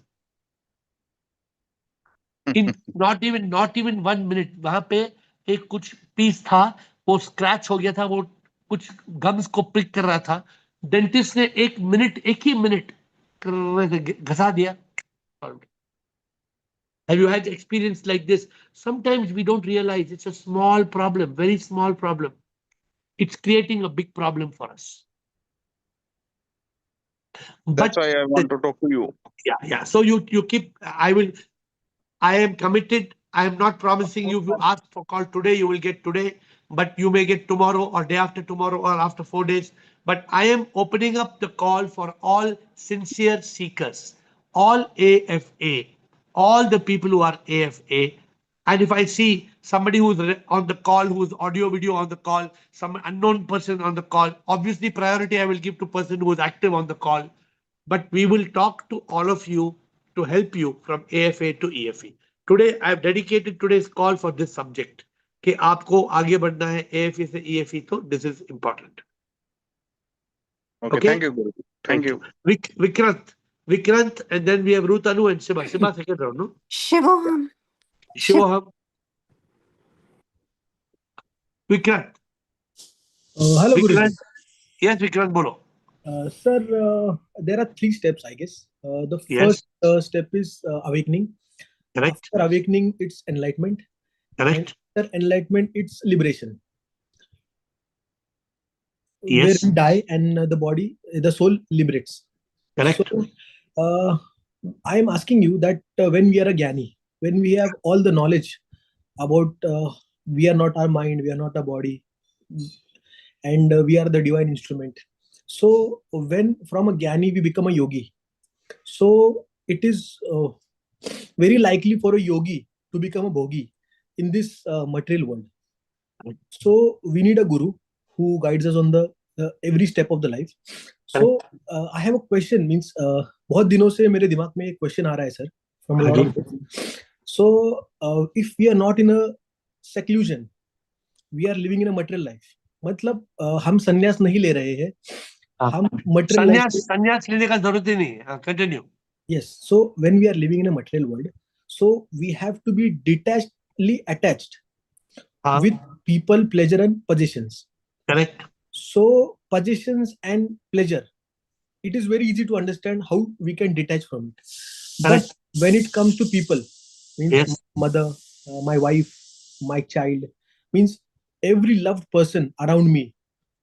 in not even 1 minute. वहां पे एक कुछ पीस था, वो स्क्रैच हो गया था, वो कुछ गम्स को पिक कर रहा था. डेंटिस्ट ने एक ही मिनट घसा दिया. Have you had experience like this? Sometimes we don't realize it's a small problem, very small problem. It's creating a big problem for us. That's why I want to talk to you. Yeah. So you keep. I am committed. I am not promising you. If you ask for call today, you will get today, but you may get tomorrow or day after tomorrow or after 4 days. But I am opening up the call for all sincere seekers, all AFA, all the people who are AFA. And if I see somebody who's on the call, who's audio, video on the call, some unknown person on the call, obviously priority I will give to person who is active on the call. But we will talk to all of you to help you from AFA to EFE. Today, I have dedicated today's call for this subject. कि आपको आगे बढ़ना है AFA से EFE, तो this is important. Okay. Thank you, Guru. Thank you. Vikrant, and then we have Ruth Anu and Shiva. Shiva, second round, no? Shivoham. Shivoham. Vikrant. Hello, Guruji. Yes, Vikrant, bolo. Sir, there are 3 steps, I guess. The Yes. first step is awakening. Correct. After awakening, it's enlightenment. Correct. And after enlightenment, it's liberation. Yes. Where we die and the soul liberates. Correct. So, I am asking you that when we are a Gyani, when we have all the knowledge about we are not our mind, we are not our body, and we are the divine instrument. So when from a Gyani we become a yogi, so it is very likely for a yogi to become a bhogi in this material world. So we need a guru who guides us on the every step of the life. So I have a question, means बहुत दिनों से मेरे दिमाग में एक question आ रहा है sir from a lot of people. So if we are not in a seclusion, we are living in a material life. मतलब हम संन्यास नहीं ले रहे हैं, हम material life. संन्यास लेने का जरूरत ही नहीं है. Continue. Yes. So when we are living in a material world, so we have to be detachedly attached with people, pleasure, and possessions. Correct. So possessions and pleasure, it is very easy to understand how we can detach from it. But when it comes to people, means yes. mother, my wife, my child, means every loved person around me,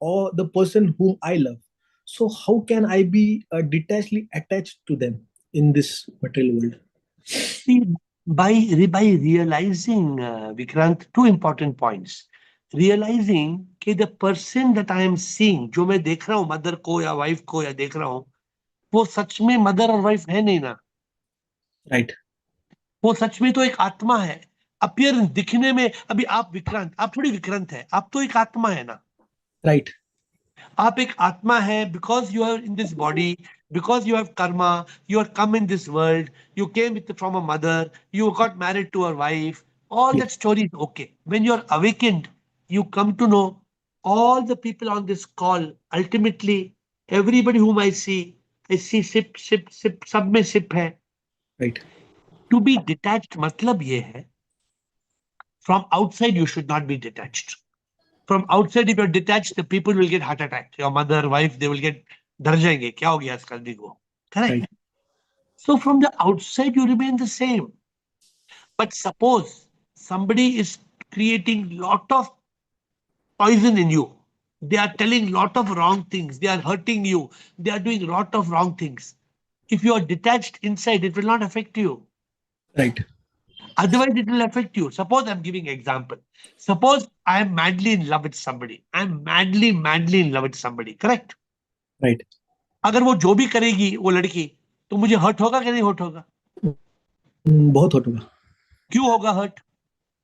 or the person whom I love. So how can I be detachedly attached to them in this material world? See, by realizing, Vikrant, 2 important points. Realizing कि the person that I am seeing, जो मैं देख रहा हूँ mother को या wife को या देख रहा हूँ, वो सच में मदर और वाइफ है नहीं ना. राइट. वो सच में तो एक आत्मा है. अपीयरेंस दिखने में, अभी आप विक्रांत, आप थोड़ी विक्रांत है, आप तो एक आत्मा है ना. राइट. आप एक आत्मा है because you are in this body, because you have karma, you are come in this world, you came from a mother, you got married to a wife, all that story is okay. When you are awakened, you come to know all the people on this call, ultimately, everybody whom I see sip, सब में sip है. Right. To be detached मतलब ये है, from outside you should not be detached. From outside, if you're detached, the people will get heart attack. Your mother, wife, they will get डर जाएंगे. क्या हो गया इसका दिल को? Correct. Right. So from the outside, you remain the same. But suppose somebody is creating lot of poison in you. They are telling lot of wrong things. They are hurting you. They are doing lot of wrong things. If you are detached inside, it will not affect you. Right. Otherwise, it will affect you. Suppose I'm giving an example. Suppose I am madly in love with somebody. I'm madly in love with somebody. Correct? Right. अगर वो जो भी करेगी वो लड़की, तो मुझे hurt होगा कि नहीं हर्ट होगा? बहुत हर्ट होगा. क्यों होगा hurt?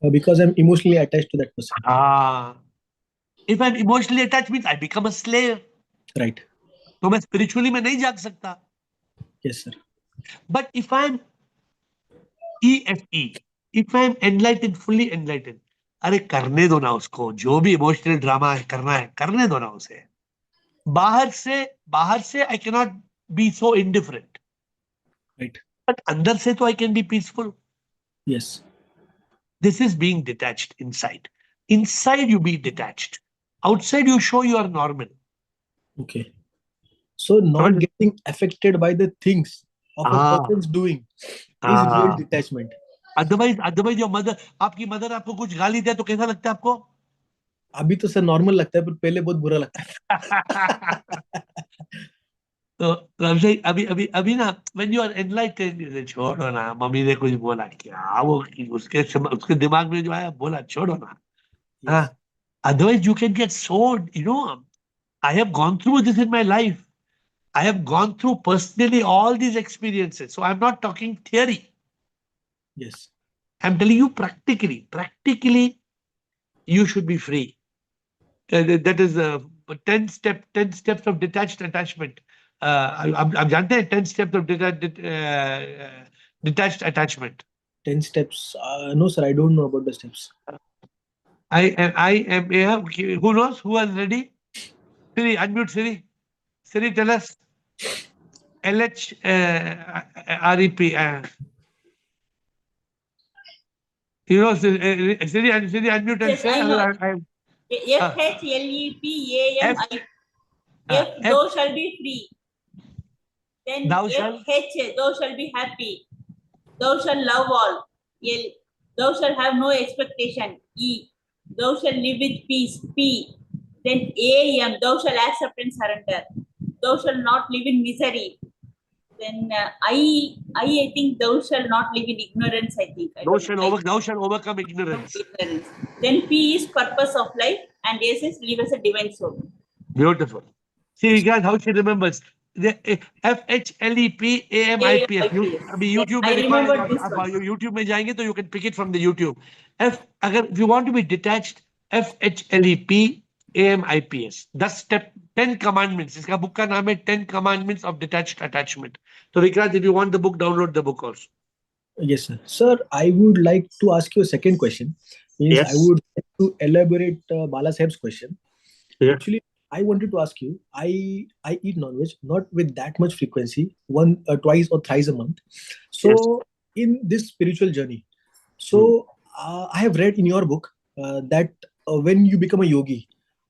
Because I'm emotionally attached to that person. If I'm emotionally attached means I become a slave. Right. तो मैं spiritually में नहीं जाग सकता. Yes, sir. But if I'm EFE, if I'm enlightened, fully enlightened, अरे करने दो ना उसको, जो भी इमोशनल ड्रामा है करना है, करने दो ना उसे. बाहर से I cannot be so indifferent. Right. But अंदर से तो I can be peaceful. Yes. This is being detached inside. Inside you be detached. Outside you show you are normal. Okay. So not getting affected by the things of a person's doing is real detachment. Otherwise your mother, आपकी mother आपको कुछ गाली दे तो कैसा लगता है आपको? अभी तो सर नॉर्मल लगता है, पर पहले बहुत बुरा लगता है. तो I'm saying अभी ना when you are enlightened, छोड़ो ना, मम्मी ने कुछ बोला क्या, वो उसके दिमाग में जो आया बोला छोड़ो ना. हाँ. Otherwise you can get so, I have gone through this in my life. I have gone through personally all these experiences. So I'm not talking theory. Yes. I'm telling you practically. Practically, you should be free. That is 10 steps of detached attachment. आप जानते हैं 10 steps of detached attachment. 10 steps. No, sir, I don't know about the steps. I am AF. Who knows? Who is ready? Siri, unmute Siri. Siri, tell us. LHREP. Siri, unmute and Yes, say. I know. FHLEPAMI. F, thou shall be free. Then Thou shall. FH, thou shall be happy. Thou shall love all. L, thou shall have no expectation. E, thou shall live with peace. P, then AM, thou shall accept and surrender. Thou shall not live in misery. Then I think thou shall not live in ignorance. I think Thou shall overcome ignorance. Then P is purpose of life, and S is live as a divine soul. Beautiful. See guys, how she remembers. The FHLEPAMIPS. अभी YouTube में record है, आप YouTube में जाएंगे तो you can pick it from the YouTube. if you want to be detached, FHLEPAMIPS. 10 commandments. इसका book का नाम है 10 commandments of detached attachment. So Vikrant, if you want the book, download the book also. Yes, sir. Sir, I would like to ask you a second question. Means Yes. I would like to elaborate Bala Saheb's question. Yeah. Actually, I wanted to ask you. I eat non-veg, not with that much frequency, twice or thrice a month. So in this spiritual journey, so I have read in your book that when you become a yogi,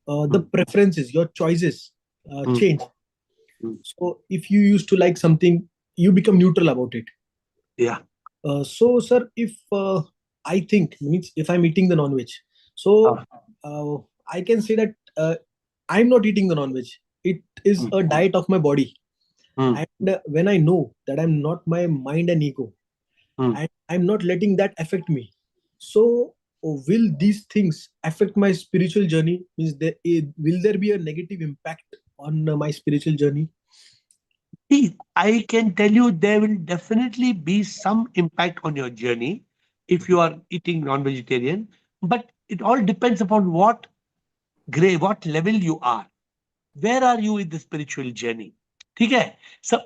the preferences, your choices change. So if you used to like something, you become neutral about it. Yeah. So sir, if I think, means if I'm eating the non-veg, so I can say that I'm not eating the non-veg. It is a diet of my body. And when I know that I'm not my mind and ego, and I'm not letting that affect me, so will these things affect my spiritual journey? Will there be a negative impact on my spiritual journey? See, I can tell you there will definitely be some impact on your journey if you are eating non-vegetarian, but it all depends upon what level you are. Where are you in the spiritual journey? Okay? So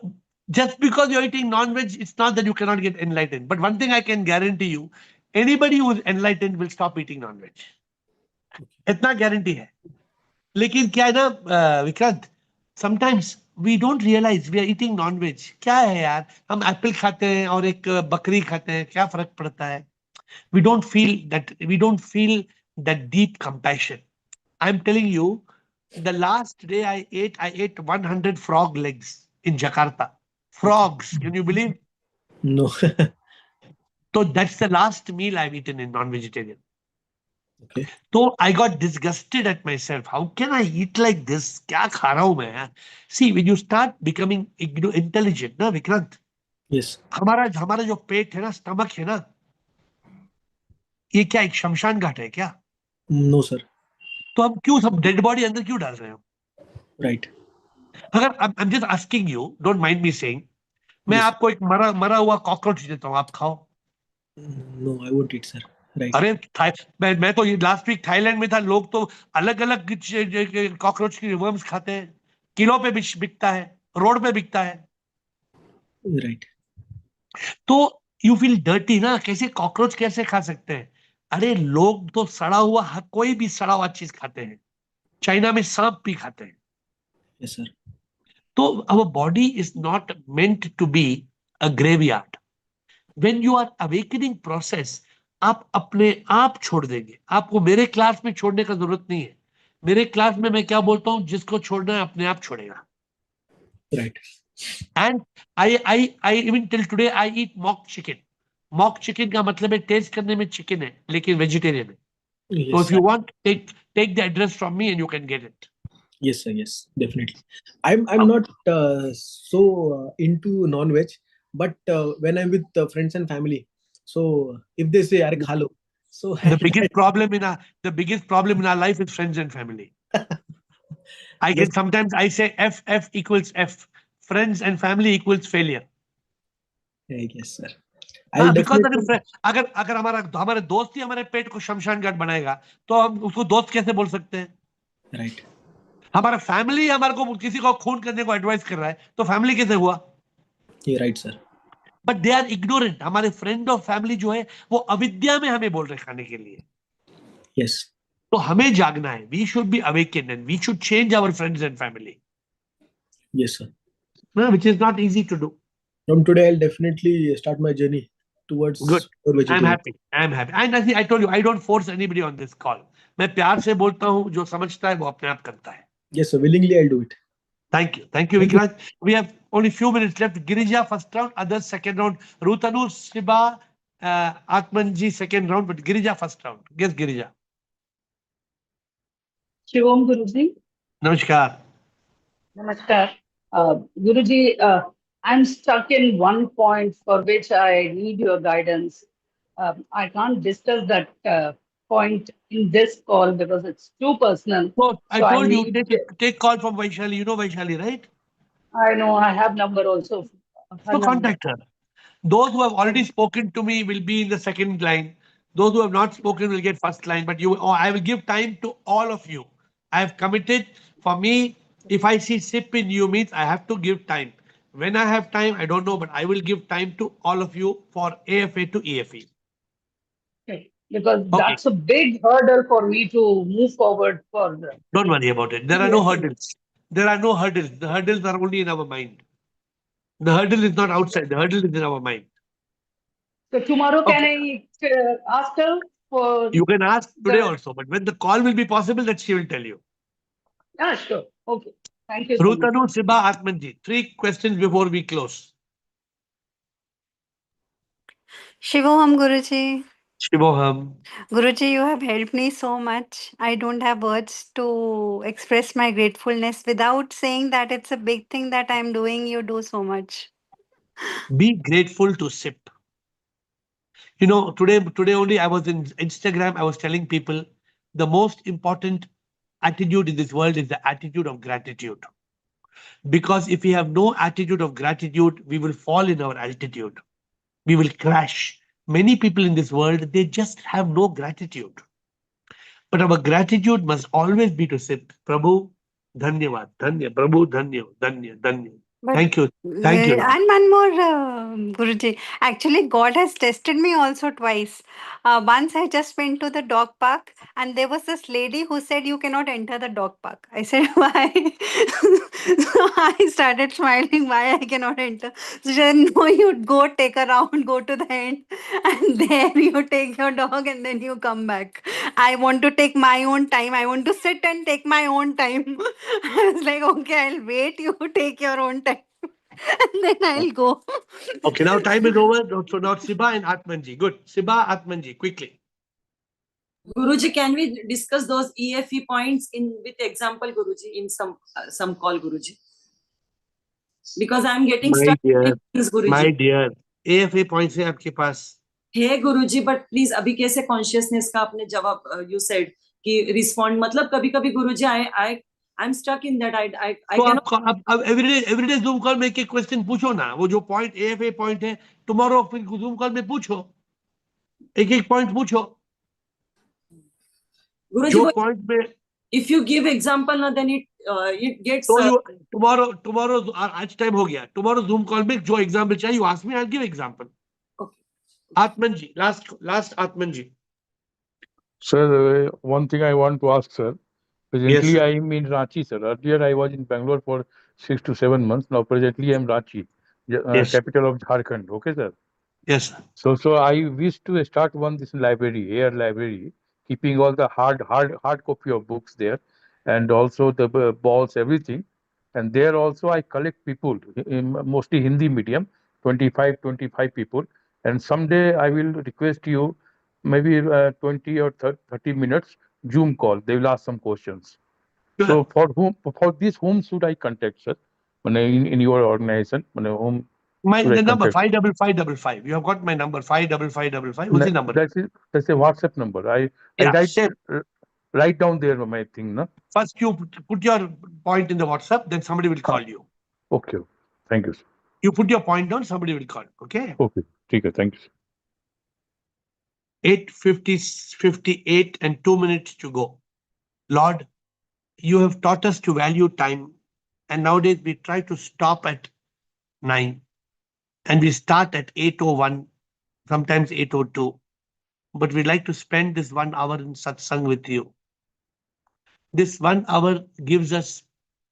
just because you're eating non-veg, it's not that you cannot get enlightened. But one thing I can guarantee you, anybody who is enlightened will stop eating non-veg. इतना guarantee है. लेकिन क्या है ना Vikrant, sometimes we don't realize we are eating non-veg. क्या है यार, हम एप्पल खाते हैं और एक बकरी खाते हैं, क्या फर्क पड़ता है? We don't feel that deep compassion. I'm telling you, the last day I ate 100 frog legs in Jakarta. Frogs, can you believe? No. So that's the last meal I've eaten in non-vegetarian. Okay. So I got disgusted at myself. How can I eat like this? क्या खा रहा हूँ मैं यार? See, when you start becoming intelligent, ना Vikrant? Yes. हमारा जो पेट है ना, स्टमक है ना, ये क्या एक शमशान घाट है क्या? No, sir. तो हम क्यों सब डेड बॉडी अंदर क्यों डाल रहे हो? Right. अगर I'm just asking you, don't mind me saying, मैं आपको एक मरा हुआ कॉकरोच देता हूँ, आप खाओ? No, I won't eat, sir. Right. अरे मैं तो लास्ट वीक थाईलैंड में था, लोग तो अलग अलग कॉकरोच की वर्म्स खाते हैं, किलो पे बिकता है, रोड पे बिकता है. Right. तो यू फील डर्टी ना, कैसे कॉकरोच कैसे खा सकते हैं? अरे लोग तो सड़ा हुआ कोई भी सड़ा हुआ चीज खाते हैं. चाइना में सांप भी खाते हैं. Yes, sir. तो our body is not meant to be a graveyard. When you are awakening process, आप अपने आप छोड़ देंगे. आपको मेरे क्लास में छोड़ने का जरूरत नहीं है. मेरे क्लास में मैं क्या बोलता हूं, जिसको छोड़ना है अपने आप छोड़ेगा. Right. And I even till today I eat mock chicken. Mock chicken का मतलब है टेस्ट करने में चिकन है लेकिन वेजिटेरियन है. So Yes, if you want, take the address from me and you can get it. yes, sir. Yes, definitely. I'm not so into non-veg, but when I'm with friends and family, so if they say "Are khalo," so The biggest problem in our life is friends and family. I get sometimes I say F equals F. Friends and family equals failure. yes, sir. हाँ, I'll because definitely. अगर हमारे दोस्त ही हमारे पेट को शमशान घाट बनाएगा तो हम उसको दोस्त कैसे बोल सकते हैं? Right. हमारा फैमिली हमारे को किसी को खून करने को एडवाइस कर रहा है तो फैमिली कैसे हुआ? Yeah, right, sir. But they are ignorant. हमारे फ्रेंड और फैमिली जो है वो अविद्या में हमें बोल रहे खाने के लिए. Yes. तो हमें जागना है. We should be awaken and we should change our friends and family. Yes, sir. Which is not easy to do. From today, I'll definitely start my journey towards Good. pure I'm vegetarian. happy. I'm happy. And I told you, I don't force anybody on this call. मैं प्यार से बोलता हूँ, जो समझता है वो अपने आप करता है. Yes, sir. Willingly, I'll do it. Thank you. Thank you, Vikrant. We have only few minutes left. Girija first round, others second round. Rutanu, Shiba, Atmanji second round, but Girija first round. Guess Girija. Shivam Guruji. Namaskar. Namaskar. Guruji, I'm stuck in one point for which I need your guidance. I can't discuss that point in this call because it's too personal. So I So told you, need. take call from Vaishali. You know Vaishali, right? I know I have number also. Her So number. contact her. Those who have already spoken to me will be in the second line. Those who have not spoken will get first line. But I will give time to all of you. I have committed. For me, if I see sip in you means I have to give time. When I have time, I don't know, but I will give time to all of you for AFA to EFE. Okay. Because that's a big hurdle for me to move forward for. Don't worry about it. There are no hurdles. There are no hurdles. The hurdles are only in our mind. The hurdle is not outside. The hurdle is in our mind. So tomorrow, can I ask her for? You can ask today also, but when the call will be possible, that she will tell you. Yeah, sure. Okay. Thank you so much. Rutanu, Siba, Atmanji. 3 questions before we close. Shivoham Guruji. Shivoham. Guruji, you have helped me so much. I don't have words to express my gratefulness without saying that it's a big thing that I'm doing. You do so much. Be grateful to SIP. You know, today only I was in Instagram. I was telling people the most important attitude in this world is the attitude of gratitude. Because if we have no attitude of gratitude, we will fall in our altitude. We will crash. Many people in this world, they just have no gratitude. But our gratitude must always be to say, Prabhu, Dhanyavad, Dhanya, Prabhu, Dhanya, Dhanya, Dhanya. But Thank you. Thank you. and one more, Guruji. Actually, God has tested me also twice. Once I just went to the dog park, and there was this lady who said, "You cannot enter the dog park." I said, "Why?" So I started smiling. Why I cannot enter? So she said, "No, you go take a round, go to the end, and there you take your dog, and then you come back. I want to take my own time. I want to sit and take my own time." I was like, "Okay, I'll wait. You take your own time." And then I'll go. Okay, now time is over. So now Siba and Atmanji. Good. Siba, Atmanji, quickly. Guruji, can we discuss those EFE points in with example, Guruji, in some call, Guruji? Because I'm getting stuck. My dear, AFA points है आपके पास. Hey Guruji, but please अभी कैसे consciousness का आपने जवाब you said कि respond मतलब कभी-कभी Guruji I'm stuck in that I तो cannot. अब everyday Zoom call में एक क्वेश्चन पूछो ना. वो जो point AFA point है, tomorrow फिर Zoom call में पूछो. एक point पूछो. Guruji, जो point में if you give example ना then it gets. So you tomorrow आज time हो गया. Tomorrow Zoom call में जो example चाहिए, you ask me, I'll give example. Okay. Atmanji, last Atmanji. Sir, one thing I want to ask, sir. Presently, Yes, I am in Ranchi, sir. Earlier, I was in Bangalore for 6 to 7 months. Now, presently, I am Ranchi, Yes. capital of Jharkhand. Okay, sir. Yes, sir. So I wish to start this library, AiR library, keeping all the hard copy of books there, and also the balls, everything. And there also I collect people, mostly Hindi medium, 25 people. And someday I will request you, maybe 20 or 30 minutes Zoom call. They will ask some questions. Sure. So whom should I contact, sir? In your organization, whom should I The number contact? 55555. You have got my number 55555. What's the number? That's a WhatsApp number. I Yeah, same. write down there my thing, no? First, you put your point in the WhatsApp, then somebody will call you. Okay. Thank you, sir. You put your point down, somebody will call. Okay. Okay. Thank you, sir. 8:58 and 2 minutes to go. Lord, you have taught us to value time, and nowadays we try to stop at 9 and we start at 8:01, sometimes 8:02. But we like to spend this 1 hour in satsang with you. This 1 hour gives us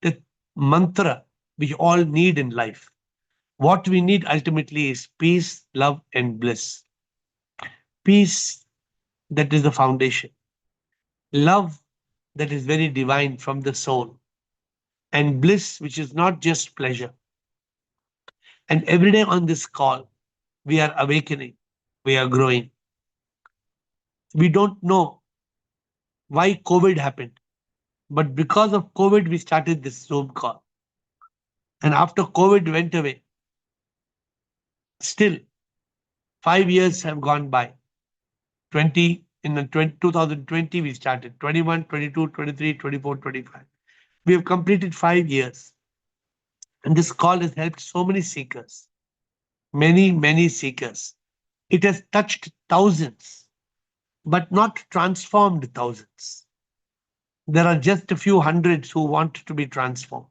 the mantra we all need in life. What we need ultimately is peace, love, and bliss. Peace, that is the foundation. Love, that is very divine from the soul. And bliss, which is not just pleasure. And every day on this call, we are awakening, we are growing. We don't know why COVID happened, but because of COVID, we started this Zoom call. And after COVID went away, still 5 years have gone by. 2020, we started 21, 22, 23, 24, 25. We have completed 5 years. And this call has helped so many seekers, many seekers. It has touched thousands, but not transformed thousands. There are just a few hundreds who want to be transformed.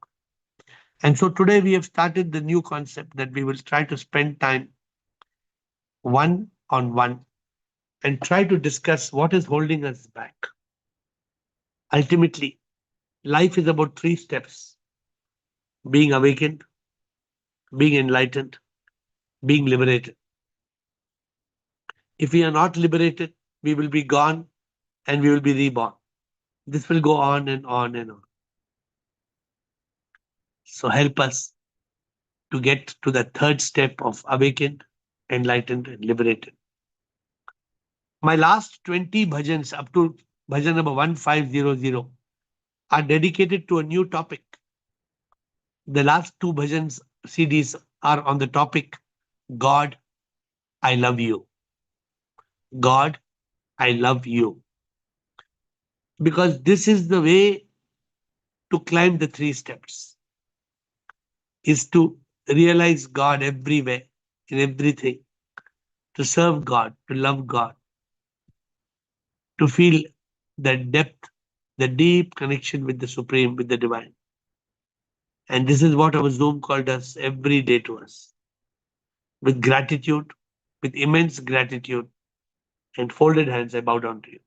And so today we have started the new concept that we will try to spend time one-on-one and try to discuss what is holding us back. Ultimately, life is about 3 steps: being awakened, being enlightened, being liberated. If we are not liberated, we will be gone and we will be reborn. This will go on and on and on. So help us to get to the 3rd step of awakened, enlightened, and liberated. My last 20 bhajans up to bhajan number 1500 are dedicated to a new topic. The last 2 bhajans CDs are on the topic, God, I love you. God, I love you. Because this is the way to climb the 3 steps, is to realize God everywhere, in everything, to serve God, to love God, to feel the depth, the deep connection with the Supreme, with the Divine. And this is what our Zoom call does every day to us. With gratitude, with immense gratitude and folded hands, I bow down to you.